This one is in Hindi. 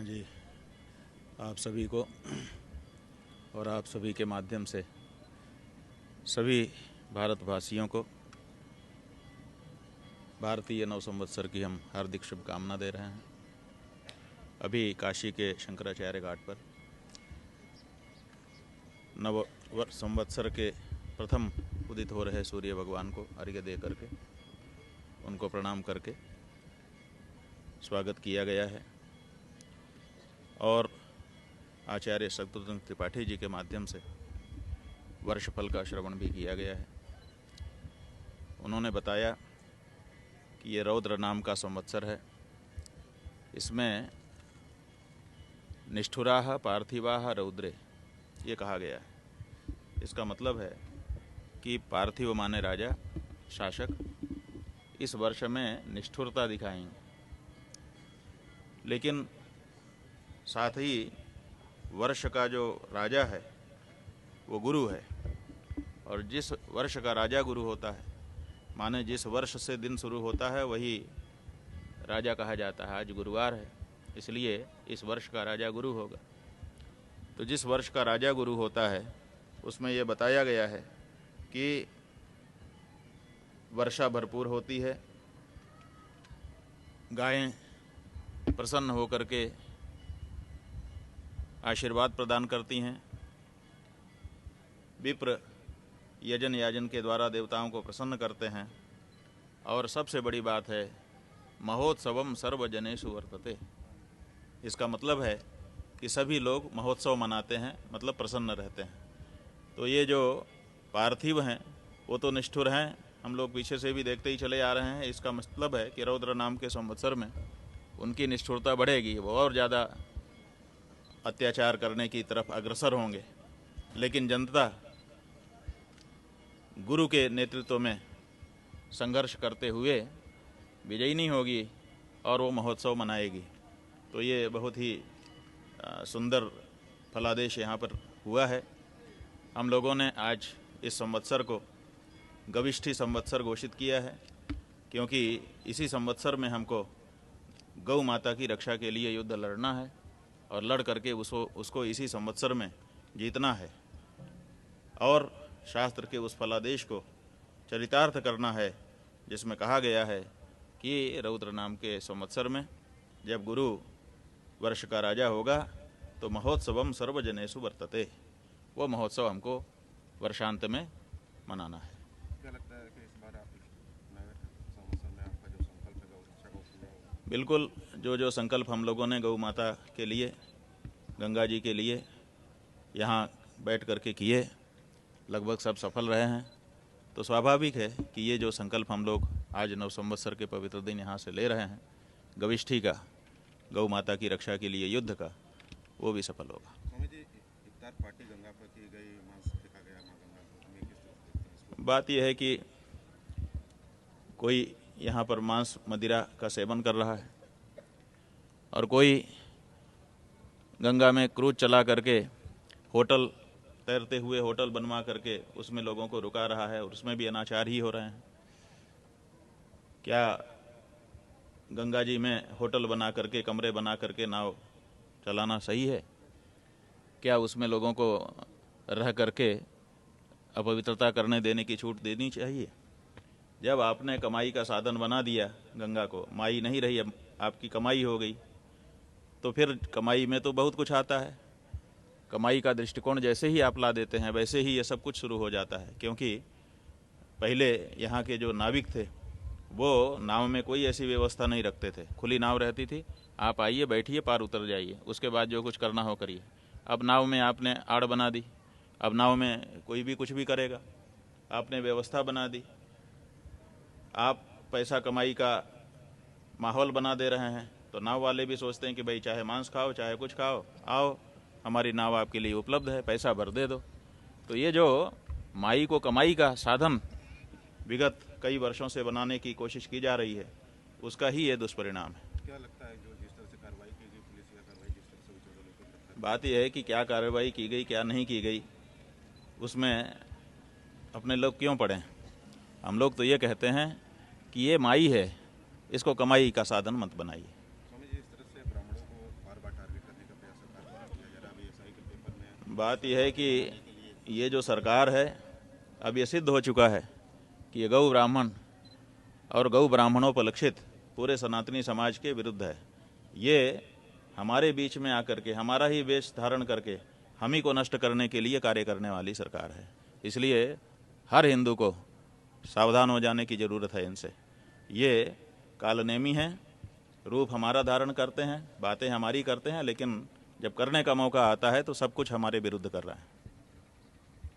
जी, आप सभी को और आप सभी के माध्यम से सभी भारतवासियों को भारतीय नव संवत्सर की हम हार्दिक शुभकामना दे रहे हैं। अभी काशी के शंकराचार्य घाट पर नव संवत्सर के प्रथम उदित हो रहे सूर्य भगवान को अर्घ्य दे करके उनको प्रणाम करके स्वागत किया गया है और आचार्य शत्रुघ्न त्रिपाठी जी के माध्यम से वर्षफल का श्रवण भी किया गया है। उन्होंने बताया कि ये रौद्र नाम का संवत्सर है। इसमें निष्ठुराः पार्थिवाः रौद्रे ये कहा गया है। इसका मतलब है कि पार्थिव माने राजा शासक इस वर्ष में निष्ठुरता दिखाएंगे, लेकिन साथ ही वर्ष का जो राजा है वो गुरु है, और जिस वर्ष का राजा गुरु होता है माने जिस वर्ष से दिन शुरू होता है वही राजा कहा जाता है। आज गुरुवार है, इसलिए इस वर्ष का राजा गुरु होगा। तो जिस वर्ष का राजा गुरु होता है उसमें ये बताया गया है कि वर्षा भरपूर होती है, गायें प्रसन्न होकर के आशीर्वाद प्रदान करती हैं, विप्र यजन याजन के द्वारा देवताओं को प्रसन्न करते हैं, और सबसे बड़ी बात है महोत्सवम सर्वजनेषु वर्तते। इसका मतलब है कि सभी लोग महोत्सव मनाते हैं, मतलब प्रसन्न रहते हैं। तो ये जो पार्थिव हैं वो तो निष्ठुर हैं, हम लोग पीछे से भी देखते ही चले आ रहे हैं। इसका मतलब है कि रौद्र नाम के संवत्सर में उनकी निष्ठुरता बढ़ेगी, वो और ज़्यादा अत्याचार करने की तरफ अग्रसर होंगे। लेकिन जनता गुरु के नेतृत्व में संघर्ष करते हुए विजयी नहीं होगी और वो महोत्सव मनाएगी। तो ये बहुत ही सुंदर फलादेश यहाँ पर हुआ है। हम लोगों ने आज इस संवत्सर को गविष्ठी संवत्सर घोषित किया है, क्योंकि इसी संवत्सर में हमको गौ माता की रक्षा के लिए युद्ध लड़ना है और लड़ करके उसको इसी संवत्सर में जीतना है, और शास्त्र के उस फलादेश को चरितार्थ करना है जिसमें कहा गया है कि रौद्र नाम के संवत्सर में जब गुरु वर्ष का राजा होगा तो महोत्सवम सर्वजनेषु वर्तते। वो महोत्सव हमको वर्षांत में मनाना है। क्या लगता है कि इस बार आप संवत्सर में आपका जो संकल्प है गौ रक्षा का पूरा होगा? बिल्कुल, जो संकल्प हम लोगों ने गौ माता के लिए, गंगा जी के लिए यहाँ बैठ करके किए, लगभग सब सफल रहे हैं। तो स्वाभाविक है कि ये जो संकल्प हम लोग आज नव संवत्सर के पवित्र दिन यहाँ से ले रहे हैं गविष्ठी का, गौ माता की रक्षा के लिए युद्ध का, वो भी सफल होगा। स्वामी जी, इफ्तार पार्टी गंगा पर की गई, मांस देखा गया माँ गंगा को, हमें किस तरह से देखते हैं इसको? बात यह है कि कोई यहाँ पर मांस मदिरा का सेवन कर रहा है और कोई गंगा में क्रूज चला करके होटल, तैरते हुए होटल बनवा करके उसमें लोगों को रुका रहा है और उसमें भी अनाचार ही हो रहे हैं। क्या गंगा जी में होटल बना करके, कमरे बना करके नाव चलाना सही है? क्या उसमें लोगों को रह करके अपवित्रता करने देने की छूट देनी चाहिए? जब आपने कमाई का साधन बना दिया गंगा को, माई नहीं रही, अब आपकी कमाई हो गई, तो फिर कमाई में तो बहुत कुछ आता है। कमाई का दृष्टिकोण जैसे ही आप ला देते हैं वैसे ही ये सब कुछ शुरू हो जाता है। क्योंकि पहले यहाँ के जो नाविक थे वो नाव में कोई ऐसी व्यवस्था नहीं रखते थे, खुली नाव रहती थी, आप आइए बैठिए पार उतर जाइए, उसके बाद जो कुछ करना हो करिए। अब नाव में आपने आड़ बना दी, अब नाव में कोई भी कुछ भी करेगा, आपने व्यवस्था बना दी, आप पैसा कमाई का माहौल बना दे रहे हैं। तो नाव वाले भी सोचते हैं कि भाई चाहे मांस खाओ चाहे कुछ खाओ, आओ हमारी नाव आपके लिए उपलब्ध है, पैसा भर दे दो। तो ये जो माई को कमाई का साधन विगत कई वर्षों से बनाने की कोशिश की जा रही है, उसका ही ये दुष्परिणाम है। क्या लगता है जो जिस तरह से कार्रवाई की गई, पुलिस या कार्रवाई जिस तरह से हुई, 14 लोगों को गिरफ्तार? बात यह है कि क्या कार्रवाई की गई क्या नहीं की गई उसमें अपने लोग क्यों पड़े। हम लोग तो ये कहते हैं कि ये माई है, इसको कमाई का साधन मत बनाइए। स्वामी जी, इस तरह से ब्राह्मणों को बार बार टारगेट बात यह है कि ये जो सरकार है, अब ये सिद्ध हो चुका है कि ये गौ ब्राह्मण और गौ ब्राह्मणोपलक्षित पूरे सनातनी समाज के विरुद्ध है। ये हमारे बीच में आकर के हमारा ही वेश धारण करके हम ही को नष्ट करने के लिए कार्य करने वाली सरकार है। इसलिए हर हिंदू को सावधान हो जाने की ज़रूरत है इनसे। ये कालनेमी हैं, रूप हमारा धारण करते हैं, बातें हमारी करते हैं, लेकिन जब करने का मौका आता है तो सब कुछ हमारे विरुद्ध कर रहा है।